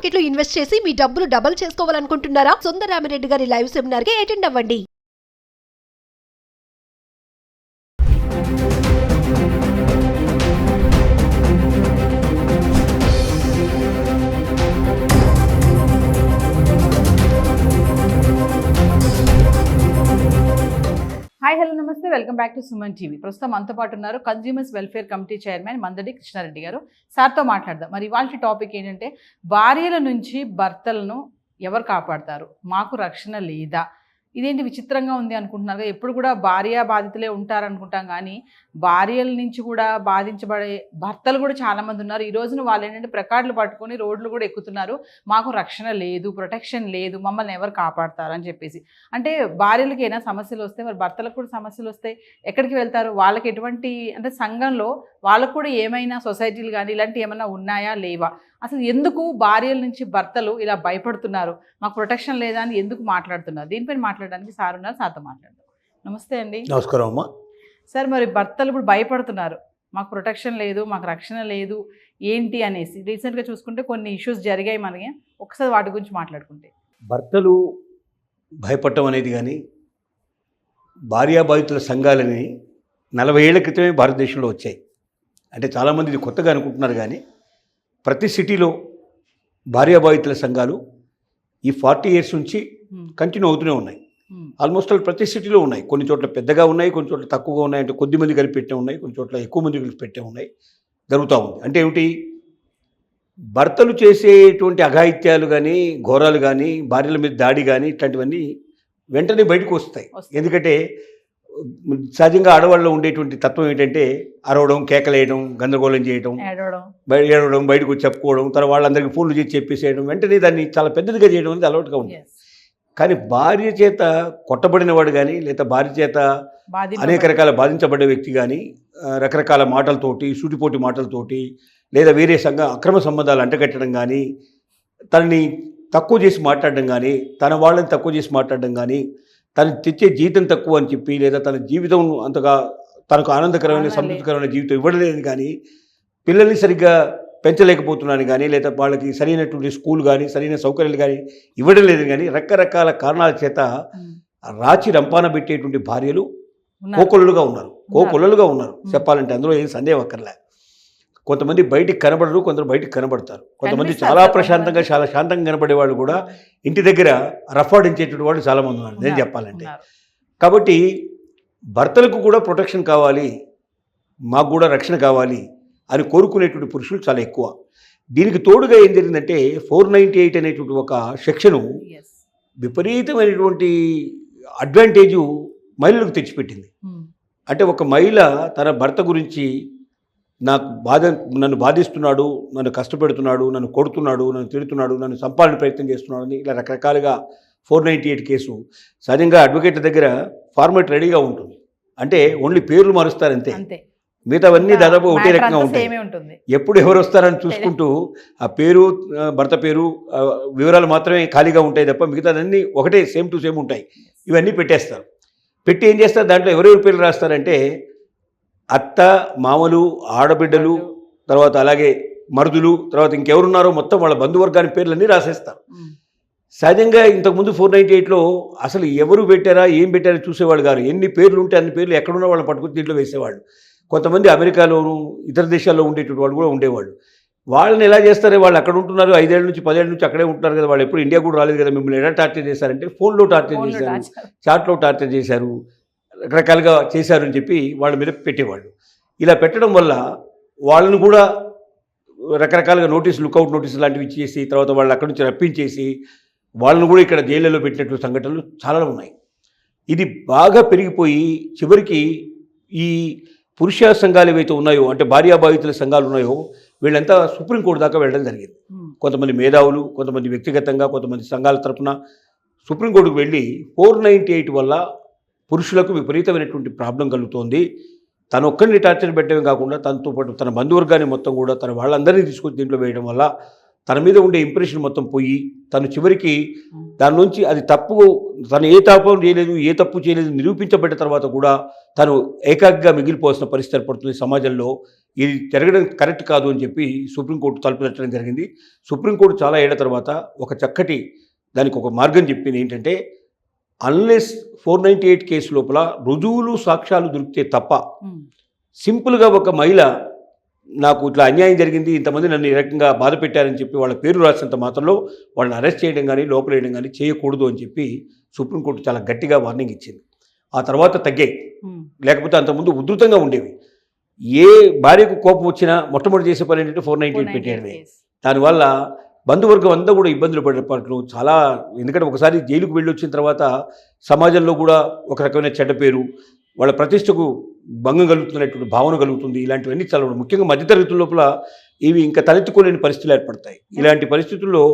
Market లో invest చేసి మీ డబ్బులు డబుల్ చేసుకోవాలనుకుంటున్నారా? సుందరరామిరెడ్డి గారి లైవ్ సెమినార్ కి అటెండ్ అవ్వండి. హాయ్ హలో నమస్తే, welcome back to Suman TV. ప్రస్తుతం మనతో పాటు ఉన్నారు consumers welfare committee chairman Mandadi Krishnareddy గారు. సార్తో మాట్లాడదాం. మరి ఇవాళ టాపిక్ ఏంటంటే, భార్యల నుంచి భర్తలను ఎవరు కాపాడతారు, మాకు రక్షణ లేదా? ఇదేంటి విచిత్రంగా ఉంది అనుకుంటున్నారు. ఎప్పుడు కూడా భార్య బాధితులే ఉంటారనుకుంటాం, కానీ భార్యల నుంచి కూడా బాధించబడే భర్తలు కూడా చాలామంది ఉన్నారు. ఈ రోజున వాళ్ళు ఏంటంటే ప్రకార్డులు పట్టుకొని రోడ్లు కూడా ఎక్కుతున్నారు. మాకు రక్షణ లేదు, ప్రొటెక్షన్ లేదు, మమ్మల్ని ఎవరు కాపాడతారు అని చెప్పేసి. అంటే భార్యలకి ఏమైనా సమస్యలు వస్తే మరి భర్తలకు కూడా సమస్యలు వస్తాయి. ఎక్కడికి వెళ్తారు? వాళ్ళకి ఎటువంటి అంటే సంఘంలో వాళ్ళకు కూడా ఏమైనా సొసైటీలు కానీ ఇలాంటివి ఏమైనా ఉన్నాయా లేవా? అసలు ఎందుకు భార్యల నుంచి భర్తలు ఇలా భయపడుతున్నారు, మాకు ప్రొటెక్షన్ లేదా అని ఎందుకు మాట్లాడుతున్నారు? దీనిపైన మాట్లాడడానికి సార్ ఉన్నారు, సార్తో మాట్లాడదాం. నమస్తే అండి. నమస్కారం అమ్మా. సార్, మరి భర్తలు ఇప్పుడు భయపడుతున్నారు, మాకు ప్రొటెక్షన్ లేదు, మాకు రక్షణ లేదు ఏంటి అనేసి. రీసెంట్గా చూసుకుంటే కొన్ని ఇష్యూస్ జరిగాయి మనకి. ఒకసారి వాటి గురించి మాట్లాడుకుంటే. భర్తలు భయపడటం అనేది కానీ భార్యాబాధితుల సంఘాలని 40 ఏళ్ల క్రితమే భారతదేశంలో వచ్చాయి. అంటే చాలామంది ఇది కొత్తగా అనుకుంటున్నారు, కానీ ప్రతి సిటీలో భార్యాబాధితుల సంఘాలు ఈ 40 ఇయర్స్ నుంచి కంటిన్యూ అవుతూనే ఉన్నాయి. ఆల్మోస్ట్ ప్రతి సిటీలో ఉన్నాయి. కొన్ని చోట్ల పెద్దగా ఉన్నాయి, కొన్ని చోట్ల తక్కువగా ఉన్నాయి. అంటే కొద్ది మంది కలిపి పెట్టే ఉన్నాయి, కొన్ని చోట్ల ఎక్కువ మంది కలిపి పెట్టే ఉన్నాయి. జరుగుతూ ఉంది. అంటే ఏమిటి, భర్తలు చేసేటువంటి అఘాయిత్యాలు కానీ ఘోరాలు కానీ భార్యల మీద దాడి కానీ ఇట్లాంటివన్నీ వెంటనే బయటకు వస్తాయి. ఎందుకంటే సహజంగా ఆడవాళ్ళలో ఉండేటువంటి తత్వం ఏంటంటే అరవడం, కేకలేయడం, గందరగోళం చేయడం, ఏడవడం, బయటకు చెప్పుకోవడం, తర్వాత వాళ్ళందరికీ ఫోన్లు చేసి చెప్పేసేయడం, వెంటనే దాన్ని చాలా పెద్దదిగా చేయడం అనేది అలవాటుగా ఉంది. కానీ భార్య చేత కొట్టబడిన వాడు కానీ, లేదా భార్య చేత అనేక రకాల బాధించబడ్డ వ్యక్తి కానీ రకరకాల మాటలతోటి, సూటిపోటి మాటలతోటి, లేదా వేరే అక్రమ సంబంధాలు అంటగట్టడం కానీ, తనని తక్కువ చేసి మాట్లాడడం కానీ, తన వాళ్ళని తక్కువ చేసి మాట్లాడడం కానీ, తను తెచ్చే జీతం తక్కువ అని చెప్పి, లేదా తన జీవితం అంతగా తనకు ఆనందకరమైన సంతృప్తికరమైన జీవితం ఇవ్వడలేదు కానీ, పిల్లల్ని సరిగ్గా పెంచలేకపోతున్నాను కానీ, లేదా వాళ్ళకి సరైనటువంటి స్కూల్ కానీ సరైన సౌకర్యాలు కానీ ఇవ్వడం లేదు కానీ, రకరకాల కారణాల చేత రాచి రంపాన పెట్టేటువంటి భార్యలు కోకొల్లలుగా ఉన్నారు. చెప్పాలంటే అందులో ఏం సందేహం అక్కర్లే. కొంతమంది బయటికి కనబడరు, కొందరు బయటికి కనబడతారు. కొంతమంది చాలా ప్రశాంతంగా చాలా శాంతంగా కనబడే వాళ్ళు కూడా ఇంటి దగ్గర రఫాడించేటువంటి వాళ్ళు చాలామంది ఉన్నారు నేను చెప్పాలంటే. కాబట్టి భర్తలకు కూడా ప్రొటెక్షన్ కావాలి, మాకు కూడా రక్షణ కావాలి అని కోరుకునేటువంటి పురుషులు చాలా ఎక్కువ. దీనికి తోడుగా ఏం జరిగిందంటే 498 అనేటువంటి ఒక సెక్షను విపరీతమైనటువంటి అడ్వాంటేజు మహిళలకు తెచ్చిపెట్టింది. అంటే ఒక మహిళ తన భర్త గురించి నన్ను బాధిస్తున్నాడు, నన్ను కష్టపెడుతున్నాడు, నన్ను కొడుతున్నాడు, నన్ను తిడుతున్నాడు, నన్ను చంపాలని ప్రయత్నం చేస్తున్నాడు అని ఇలా రకరకాలుగా 498 కేసు సహజంగా అడ్వకేట్ దగ్గర ఫార్మాట్ రెడీగా ఉంటుంది. అంటే ఓన్లీ పేర్లు మారుస్తారంతే, మిగతావన్నీ దాదాపు ఒకటే రకంగా ఉంటాయి. ఎప్పుడు ఎవరు వస్తారని చూసుకుంటూ ఆ పేరు, భర్త పేరు, వివరాలు మాత్రమే ఖాళీగా ఉంటాయి తప్ప మిగతాదన్నీ ఒకటే సేమ్ టు సేమ్ ఉంటాయి. ఇవన్నీ పెట్టేస్తారు. పెట్టి ఏం చేస్తారు, దాంట్లో ఎవరెవరి పేర్లు రాస్తారంటే అత్త, మామలు, ఆడబిడ్డలు, తర్వాత అలాగే మరుదులు, తర్వాత ఇంకెవరున్నారో మొత్తం వాళ్ళ బంధువర్గాని పేర్లన్నీ రాసేస్తారు. సహజంగా ఇంతకుముందు 498లో అసలు ఎవరు పెట్టారా ఏం పెట్టారో చూసేవాళ్ళు కాదు. ఎన్ని పేర్లు ఉంటే అన్ని పేర్లు ఎక్కడున్న వాళ్ళని పట్టుకుని దీంట్లో వేసేవాళ్ళు. కొంతమంది అమెరికాలోను ఇతర దేశాల్లో ఉండేటువంటి వాళ్ళు కూడా ఉండేవాళ్ళు. వాళ్ళని ఎలా చేస్తారే, వాళ్ళు అక్కడ ఉంటున్నారు 5 ఏళ్ళ నుంచి 10 ఏళ్ళ నుంచి అక్కడే ఉంటున్నారు కదా, వాళ్ళు ఎప్పుడు ఇండియా కూడా రాలేదు కదా, మిమ్మల్ని ఎలా టార్చర్ చేశారంటే ఫోన్లో టార్చర్ చేశారు, చాట్లో టార్చర్ చేశారు, రకరకాలుగా చేశారు అని చెప్పి వాళ్ళ మీద పెట్టేవాళ్ళు. ఇలా పెట్టడం వల్ల వాళ్ళను కూడా రకరకాలుగా లుకౌట్ నోటీసు లాంటివి ఇచ్చేసి తర్వాత వాళ్ళు అక్కడి నుంచి రప్పించేసి వాళ్ళను కూడా ఇక్కడ జైళ్ళలో పెట్టినటువంటి సంఘటనలు చాలా ఉన్నాయి. ఇది బాగా పెరిగిపోయి చివరికి ఈ పురుష సంఘాలు ఏవైతే ఉన్నాయో, అంటే భార్యాబాధితుల సంఘాలు ఉన్నాయో, వీళ్ళంతా సుప్రీంకోర్టు దాకా వెళ్ళడం జరిగింది. కొంతమంది మేధావులు, కొంతమంది వ్యక్తిగతంగా, కొంతమంది సంఘాల తరఫున సుప్రీంకోర్టుకు వెళ్ళి 498 వల్ల పురుషులకు విపరీతమైనటువంటి ప్రాబ్లం కలుగుతోంది, తను ఒక్కరిని టార్చర్ పెట్టడమే కాకుండా తనతో పాటు తన బంధువర్గాన్ని మొత్తం కూడా తన వాళ్ళందరినీ తీసుకొచ్చి దీంట్లో వేయడం వల్ల తన మీద ఉండే ఇంప్రెషన్ మొత్తం పోయి తను చివరికి దాని నుంచి అది తప్పు, తను ఏ తప్పు చేయలేదు, ఏ తప్పు చేయలేదు నిరూపించబడ్డ తర్వాత కూడా తను ఏకాగ్రగా మిగిలిపోవాల్సిన పరిస్థితి ఏర్పడుతుంది సమాజంలో. ఇది జరగడం కరెక్ట్ కాదు అని చెప్పి సుప్రీంకోర్టు తలుపు తట్టడం జరిగింది. సుప్రీంకోర్టు చాలా ఏళ్ల తర్వాత ఒక చక్కటి దానికి ఒక మార్గం చెప్పింది. ఏంటంటే అన్లెస్ 498 కేసు లోపల రుజువులు సాక్ష్యాలు దొరికితే తప్ప సింపుల్గా ఒక మహిళ నాకు ఇట్లా అన్యాయం జరిగింది, ఇంతమంది నన్ను ఈ రకంగా బాధ పెట్టారని చెప్పి వాళ్ళ పేరు రాసినంత మాత్రంలో వాళ్ళని అరెస్ట్ చేయడం కానీ లోపలేయడం కానీ చేయకూడదు అని చెప్పి సుప్రీంకోర్టు చాలా గట్టిగా వార్నింగ్ ఇచ్చింది. ఆ తర్వాత తగ్గాయి, లేకపోతే అంతకుముందు ఉధృతంగా ఉండేవి. ఏ భార్యకు కోపం వచ్చినా మొట్టమొదటి చేసే పని ఏంటంటే 498 పెట్టేయడమే. దానివల్ల బంధువర్గం అంతా కూడా ఇబ్బందులు పడేపాట్లు చాలా. ఎందుకంటే ఒకసారి జైలుకు వెళ్ళి వచ్చిన తర్వాత సమాజంలో కూడా ఒక రకమైన చెడ్డ పేరు, వాళ్ళ ప్రతిష్టకు భంగం కలుగుతున్నటువంటి భావన కలుగుతుంది. ఇలాంటివన్నీ చాలా ముఖ్యంగా మధ్యతరగతి లోపల ఇవి ఇంకా తలెత్తుకోలేని పరిస్థితులు ఏర్పడతాయి. ఇలాంటి పరిస్థితుల్లో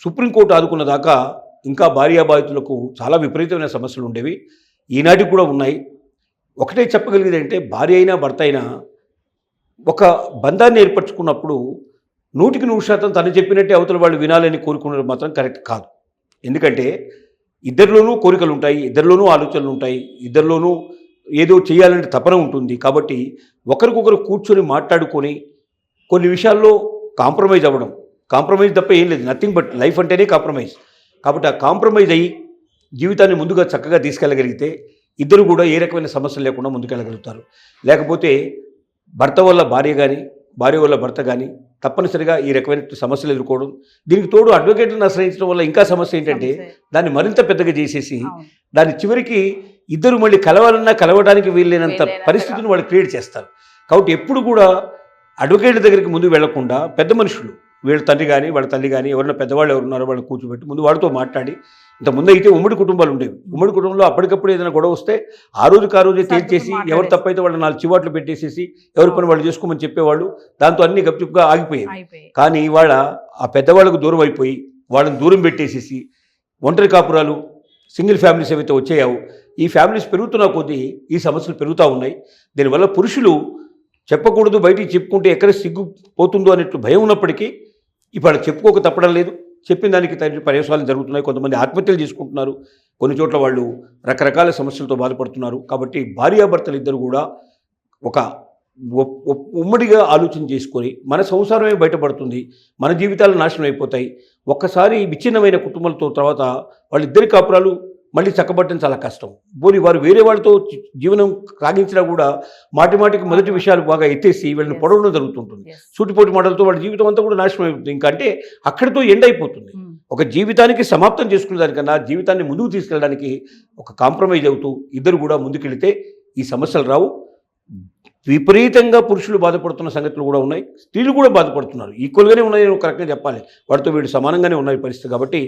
సుప్రీంకోర్టు ఆదుకున్న దాకా ఇంకా భార్యాబాధితులకు చాలా విపరీతమైన సమస్యలు ఉండేవి, ఈనాటికి కూడా ఉన్నాయి. ఒకటే చెప్పగలిగేది అంటే భార్య అయినా భర్త అయినా ఒక బంధాన్ని ఏర్పరచుకున్నప్పుడు 100% తను చెప్పినట్టే అవతల వాళ్ళు వినాలని కోరుకునేది మాత్రం కరెక్ట్ కాదు. ఎందుకంటే ఇద్దరిలోనూ కోరికలు ఉంటాయి, ఇద్దరిలోనూ ఆలోచనలు ఉంటాయి, ఇద్దరిలోనూ ఏదో చేయాలంటే తపన ఉంటుంది. కాబట్టి ఒకరికొకరు కూర్చొని మాట్లాడుకొని కొన్ని విషయాల్లో కాంప్రమైజ్ అవ్వడం, కాంప్రమైజ్ తప్ప ఏం లేదు, నథింగ్ బట్ లైఫ్ అంటేనే కాంప్రమైజ్. కాబట్టి ఆ కాంప్రమైజ్ అయ్యి జీవితాన్ని ముందుగా చక్కగా తీసుకెళ్ళగలిగితే ఇద్దరు కూడా ఏ రకమైన సమస్యలు లేకుండా ముందుకెళ్ళగలుగుతారు. లేకపోతే భర్త వల్ల భార్య కానీ భార్య వల్ల భర్త కానీ తప్పనిసరిగా ఈ రకమైన సమస్యలు ఎదుర్కోవడం, దీనికి తోడు అడ్వకేట్లను ఆశ్రయించడం వల్ల ఇంకా సమస్య ఏంటంటే దాన్ని మరింత పెద్దగా చేసేసి దాని చివరికి ఇద్దరు మళ్ళీ కలవాలన్నా కలవడానికి వీలైనంత పరిస్థితిని వాళ్ళు క్రియేట్ చేస్తారు. కాబట్టి ఎప్పుడు కూడా అడ్వకేట్ల దగ్గరికి ముందు వెళ్లకుండా పెద్ద మనుషులు, వీళ్ళ తండ్రి కానీ వాళ్ళ తల్లి కానీ ఎవరైనా పెద్దవాళ్ళు ఎవరున్నారో వాళ్ళు కూర్చోబెట్టి ముందు వాడితో మాట్లాడి, ఇంతకుముందు అయితే ఉమ్మడి కుటుంబాలు ఉండేవి. ఉమ్మడి కుటుంబంలో అప్పటికప్పుడు ఏదైనా గొడవ వస్తే ఆ రోజే తేల్చేసి ఎవరు తప్పైతే వాళ్ళు 4 చివాట్లు పెట్టేసేసి ఎవరి పని వాళ్ళు చేసుకోమని చెప్పేవాళ్ళు. దాంతో అన్ని గప్చుప్గా ఆగిపోయాయి. కానీ ఇవాళ ఆ పెద్దవాళ్ళకు దూరం అయిపోయి వాళ్ళని దూరం పెట్టేసేసి ఒంటరి కాపురాలు, సింగిల్ ఫ్యామిలీస్ ఏవైతే వచ్చాయో ఈ ఫ్యామిలీస్ పెరుగుతున్న కొద్దీ ఈ సమస్యలు పెరుగుతూ ఉన్నాయి. దీనివల్ల పురుషులు చెప్పకూడదు, బయటికి చెప్పుకుంటే ఎక్కడ సిగ్గుపోతుందో అనేట్టు భయం ఉన్నప్పటికీ ఇప్పుడు చెప్పుకోక తప్పడం లేదు. చెప్పిన దానికి తగిన పర్యవసానాలు జరుగుతున్నాయి. కొంతమంది ఆత్మహత్యలు చేసుకుంటున్నారు, కొన్ని చోట్ల వాళ్ళు రకరకాల సమస్యలతో బాధపడుతున్నారు. కాబట్టి భార్యాభర్తలు ఇద్దరు కూడా ఒక ఉమ్మడిగా ఆలోచన చేసుకొని మన సంసారమే బయటపడుతుంది, మన జీవితాలు నాశనం అయిపోతాయి. ఒక్కసారి విచ్ఛిన్నమైన కుటుంబాలతో తర్వాత వాళ్ళిద్దరి కాపురాలు మళ్ళీ చక్కబట్టడం చాలా కష్టం. పోనీ వారు వేరే వాళ్ళతో జీవనం సాగించినా కూడా మాటికి మొదటి విషయాలు బాగా ఎత్తేసి వీళ్ళని పొడవడం జరుగుతుంటుంది. సూటిపోటి మాటలతో వాళ్ళ జీవితం అంతా కూడా నాశనం అయిపోతుంది. ఇంకా అంటే అక్కడితో ఎండ్ అయిపోతుంది. ఒక జీవితానికి సమాప్తం చేసుకునే దానికన్నా జీవితాన్ని ముందుకు తీసుకెళ్ళడానికి ఒక కాంప్రమైజ్ అవుతూ ఇద్దరు కూడా ముందుకెళ్తే ఈ సమస్యలు రావు. విపరీతంగా పురుషులు బాధపడుతున్న సంగతులు కూడా ఉన్నాయి, స్త్రీలు కూడా బాధపడుతున్నారు. ఈక్వల్గానే ఉన్నాయని ఒక రకంగా చెప్పాలి, వాటితో వీడు సమానంగానే ఉన్నాయి పరిస్థితి. కాబట్టి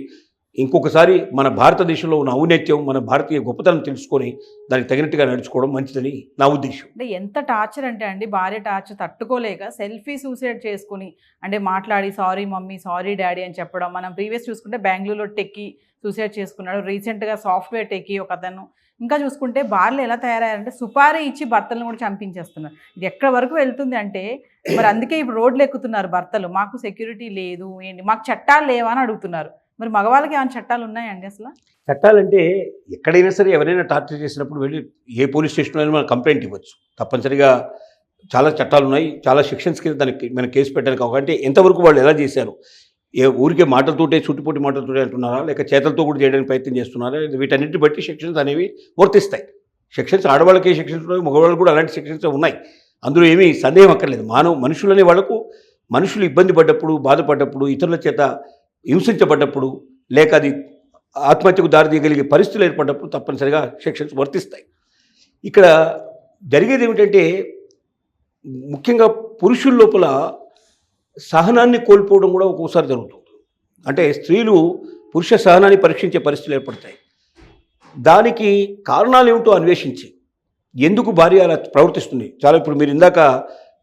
ఇంకొకసారి మన భారతదేశంలో ఉన్న ఔన్నత్యం, మన భారతీయ గొప్పతనం తెలుసుకొని దానికి తగినట్టుగా నడుచుకోవడం మంచిదని నా ఉద్దేశం. అంటే ఎంత టార్చర్ అంటే అండి, భార్య టార్చర్ తట్టుకోలేక సెల్ఫీ సూసైడ్ చేసుకుని అంటే మాట్లాడి సారీ మమ్మీ, సారీ డాడీ అని చెప్పడం. మనం ప్రీవియస్ చూసుకుంటే బెంగళూరులో టెక్కి సూసైడ్ చేసుకున్నాడు, రీసెంట్గా సాఫ్ట్వేర్ టెక్కి ఒక అతను. ఇంకా చూసుకుంటే భార్యలు ఎలా తయారయ్యారంటే సుపారీ ఇచ్చి భర్తలను కూడా చంపించేస్తున్నారు. ఇది ఎక్కడి వరకు వెళ్తుంది అంటే మరి అందుకే ఇప్పుడు రోడ్లు ఎక్కుతున్నారు భర్తలు, మాకు సెక్యూరిటీ లేదు ఏంటి, మాకు చట్టాలు లేవా అని అడుగుతున్నారు. మరి మగవాళ్ళకి ఏమైనా చట్టాలు ఉన్నాయండి అసలు? చట్టాలంటే ఎక్కడైనా సరే ఎవరైనా టార్చర్ చేసినప్పుడు వెళ్ళి ఏ పోలీస్ స్టేషన్లో అయినా మనం కంప్లైంట్ ఇవ్వచ్చు. తప్పనిసరిగా చాలా చట్టాలు ఉన్నాయి, చాలా సెక్షన్స్ కింద దానికి మనం కేసు పెట్టడానికి అంటే ఎంతవరకు వాళ్ళు ఎలా చేశారు, ఊరికే మాటలతోటే చుట్టుపోటి మాటలతోటే అంటున్నారా, లేక చేతలతో కూడా చేయడానికి ప్రయత్నం చేస్తున్నారా, వీటన్నిటిని బట్టి సెక్షన్స్ అనేవి వర్తిస్తాయి. సెక్షన్స్ ఆడవాళ్ళకి సెక్షన్స్ ఉన్నాయి, మగవాళ్ళు కూడా అలాంటి సెక్షన్స్ ఉన్నాయి. అందులో ఏమీ సందేహం అక్కర్లేదు. మనుషులనే వాళ్ళకు మనుషులు ఇబ్బంది పడ్డప్పుడు, బాధపడ్డప్పుడు, ఇతరుల చేత హింసించబడ్డప్పుడు, లేక అది ఆత్మహత్యకు దారితీయగలిగే పరిస్థితులు ఏర్పడ్డప్పుడు తప్పనిసరిగా సెక్షన్స్ వర్తిస్తాయి. ఇక్కడ జరిగేది ఏమిటంటే ముఖ్యంగా పురుషుల లోపల సహనాన్ని కోల్పోవడం కూడా ఒక్కోసారి జరుగుతుంది. అంటే స్త్రీలు పురుష సహనాన్ని పరీక్షించే పరిస్థితులు ఏర్పడతాయి. దానికి కారణాలు ఏమిటో అన్వేషించి ఎందుకు భార్య అలా ప్రవర్తిస్తుంది. చాలా ఇప్పుడు మీరు ఇందాక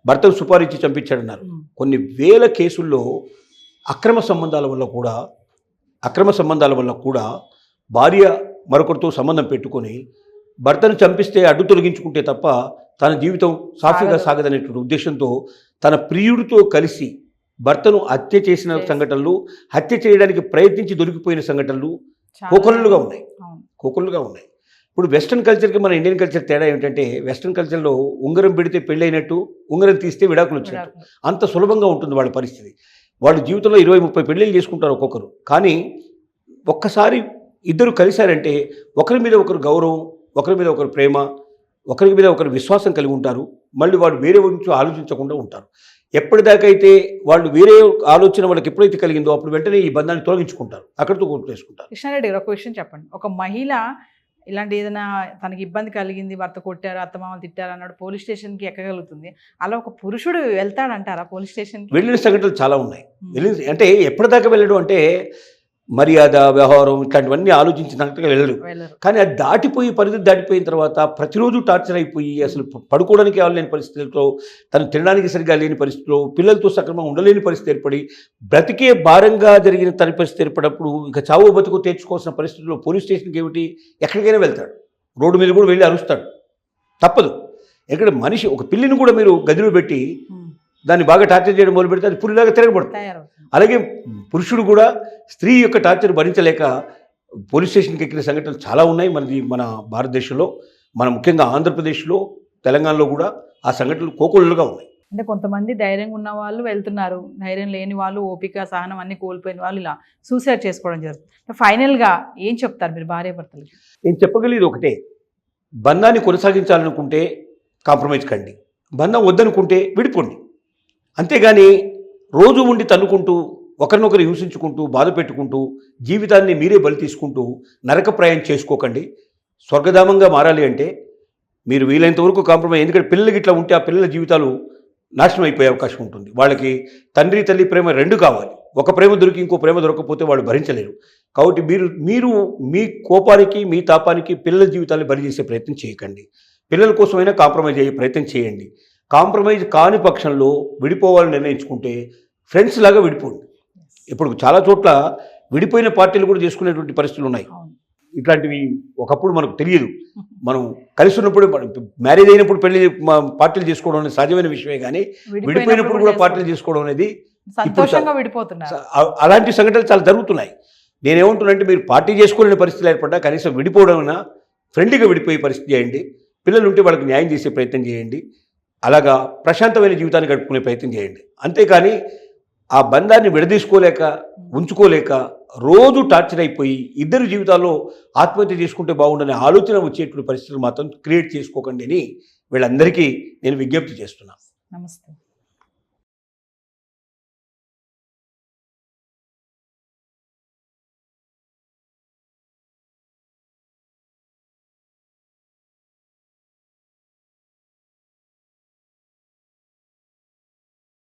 భర్తను సుపారించి చంపించాడన్నారు. కొన్ని వేల కేసుల్లో అక్రమ సంబంధాల వల్ల కూడా భార్య మరొకరితో సంబంధం పెట్టుకొని భర్తను చంపిస్తే అడ్డు తొలగించుకుంటే తప్ప తన జీవితం సాఫీగా సాగదనేటువంటి ఉద్దేశంతో తన ప్రియుడితో కలిసి భర్తను హత్య చేసిన Yes. సంఘటనలు, హత్య చేయడానికి ప్రయత్నించి దొరికిపోయిన సంఘటనలు చాలా- కోకొల్లుగా ఉన్నాయి. అవును. కోకొల్లుగా ఉన్నాయి. ఇప్పుడు వెస్ట్రన్ కల్చర్కి మన ఇండియన్ కల్చర్ తేడా ఏమిటంటే, వెస్ట్రన్ కల్చర్లో ఉంగరం పెడితే పెళ్ళైనట్టు, ఉంగరం తీస్తే విడాకులు వచ్చినట్టు. విడాకులు. అంత సులభంగా ఉంటుంది వాళ్ళ పరిస్థితి. వాళ్ళ జీవితంలో 20-30 పెళ్ళిళ్ళు చేసుకుంటారు ఒక్కొక్కరు. కానీ ఒక్కసారి ఇద్దరు కలిశారంటే ఒకరి మీద ఒకరు గౌరవం, ఒకరి మీద ఒకరు ప్రేమ, ఒకరి మీద ఒకరు విశ్వాసం కలిగి ఉంటారు. మళ్ళీ వాళ్ళు వేరే గురించి ఆలోచించకుండా ఉంటారు. ఎప్పటిదాకా అయితే వాళ్ళు వేరే ఆలోచన వాళ్ళకి ఎప్పుడైతే కలిగిందో అప్పుడు వెంటనే ఈ బంధాన్ని తొలగించుకుంటారు, అక్కడితో కొట్టేసుకుంటారు. కృష్ణారెడ్డి గారు ఒక విషయం చెప్పండి. ఒక మహిళ ఇలాంటి ఏదైనా తనకి ఇబ్బంది కలిగింది, భర్త కొట్టారు, అత్తమామలు తిట్టారు అన్నాడు, పోలీస్ స్టేషన్కి ఎక్కగలుగుతుంది. అలా ఒక పురుషుడు వెళ్తాడంటారా పోలీస్ స్టేషన్కి? వెళ్ళిన సంఘటనలు చాలా ఉన్నాయి. అంటే ఎప్పటిదాకా వెళ్ళడం అంటే మర్యాద, వ్యవహారం ఇట్లాంటివన్నీ ఆలోచించినట్టుగా వెళ్ళడు. వెళ్ళరు. కానీ అది దాటిపోయి, పరిధి దాటిపోయిన తర్వాత ప్రతిరోజు టార్చర్ అయిపోయి అసలు పడుకోవడానికి లేని పరిస్థితుల్లో, తను తినడానికి సరిగా లేని పరిస్థితుల్లో, పిల్లలతో సక్రమంగా ఉండలేని పరిస్థితి ఏర్పడి, బ్రతికే భారంగా జరిగిన తన పరిస్థితి ఏర్పడినప్పుడు ఇక చావు బతుకు తెచ్చుకోవాల్సిన పరిస్థితుల్లో పోలీస్ స్టేషన్కి ఏమిటి, ఎక్కడికైనా వెళ్తాడు. రోడ్డు మీద కూడా వెళ్ళి అరుస్తాడు. తప్పదు. ఇక్కడ మనిషి ఒక పిల్లిని కూడా మీరు గదిలో పెట్టి దాన్ని బాగా టార్చర్ చేయడం మొదలు పెడితే అది పులిలాగా తిరగబడుతుంది. తయారవుతుంది. అలాగే పురుషుడు కూడా స్త్రీ యొక్క టార్చర్ భరించలేక పోలీస్ స్టేషన్కి ఎక్కిన సంఘటనలు చాలా ఉన్నాయి మన భారతదేశంలో, మన ముఖ్యంగా ఆంధ్రప్రదేశ్లో, తెలంగాణలో కూడా ఆ సంఘటనలు కోకొల్లుగా ఉన్నాయి. అంటే కొంతమంది ధైర్యంగా ఉన్న వాళ్ళు వెళ్తున్నారు, ధైర్యం లేని వాళ్ళు, ఓపిక, సహనం అన్ని కోల్పోయిన వాళ్ళు ఇలా సూసైడ్ చేసుకోవడం జరుగుతుంది. ఫైనల్గా ఏం చెప్తారు మీరు భార్యాభర్తలకి? నేను చెప్పగలిగేది ఒకటే, బంధాన్ని కొనసాగించాలనుకుంటే కాంప్రమైజ్ కండి, బంధం వద్దనుకుంటే విడిపోండి. అంతేగాని రోజు ఉండి తన్నుకుంటూ, ఒకరినొకరు హింసించుకుంటూ, బాధ పెట్టుకుంటూ, జీవితాన్ని మీరే బలి తీసుకుంటూ నరకప్రాయం చేసుకోకండి. స్వర్గధామంగా మారాలి అంటే మీరు వీలైనంత వరకు కాంప్రమైజ్. ఎందుకంటే పిల్లలకి ఇట్లా ఉంటే ఆ పిల్లల జీవితాలు నాశనం అయిపోయే అవకాశం ఉంటుంది. వాళ్ళకి తండ్రి తల్లి ప్రేమ రెండు కావాలి. ఒక ప్రేమ దొరికి ఇంకో ప్రేమ దొరకకపోతే వాళ్ళు భరించలేరు. కాబట్టి మీరు మీ కోపానికి, మీ తాపానికి పిల్లల జీవితాన్ని బలి చేసే ప్రయత్నం చేయకండి. పిల్లల కోసమైనా కాంప్రమైజ్ అయ్యే ప్రయత్నం చేయండి. కాంప్రమైజ్ కాని పక్షంలో విడిపోవాలని నిర్ణయించుకుంటే ఫ్రెండ్స్ లాగా విడిపోండి. ఇప్పుడు చాలా చోట్ల విడిపోయిన పార్టీలు కూడా చేసుకునేటువంటి పరిస్థితులు ఉన్నాయి. ఇట్లాంటివి ఒకప్పుడు మనకు తెలియదు. మనం కలిసి ఉన్నప్పుడు, మ్యారేజ్ అయినప్పుడు పెళ్లి పార్టీలు చేసుకోవడం అనేది సహజమైన విషయమే. కానీ విడిపోయినప్పుడు కూడా పార్టీలు చేసుకోవడం అనేది సంతోషంగా విడిపోతున్నారు. అలాంటి సంఘటనలు చాలా జరుగుతున్నాయి. నేనేమంటున్నానంటే మీరు పార్టీ చేసుకోలేని పరిస్థితులు ఏర్పడ్డా కనీసం విడిపోవడం, ఫ్రెండ్లీగా విడిపోయే పరిస్థితి చేయండి. పిల్లలు ఉంటే వాళ్ళకి న్యాయం చేసే ప్రయత్నం చేయండి. అలాగా ప్రశాంతమైన జీవితాన్ని గడుపుకునే ప్రయత్నం చేయండి. అంతేకాని ఆ బంధాన్ని విడదీసుకోలేక, ఉంచుకోలేక రోజు టార్చర్ అయిపోయి ఇద్దరు జీవితాల్లో ఆత్మహత్య చేసుకుంటే బాగుండనే ఆలోచన వచ్చేటువంటి పరిస్థితులు మాత్రం క్రియేట్ చేసుకోకండి అని వీళ్ళందరికీ నేను విజ్ఞప్తి చేస్తున్నాను. నమస్తే.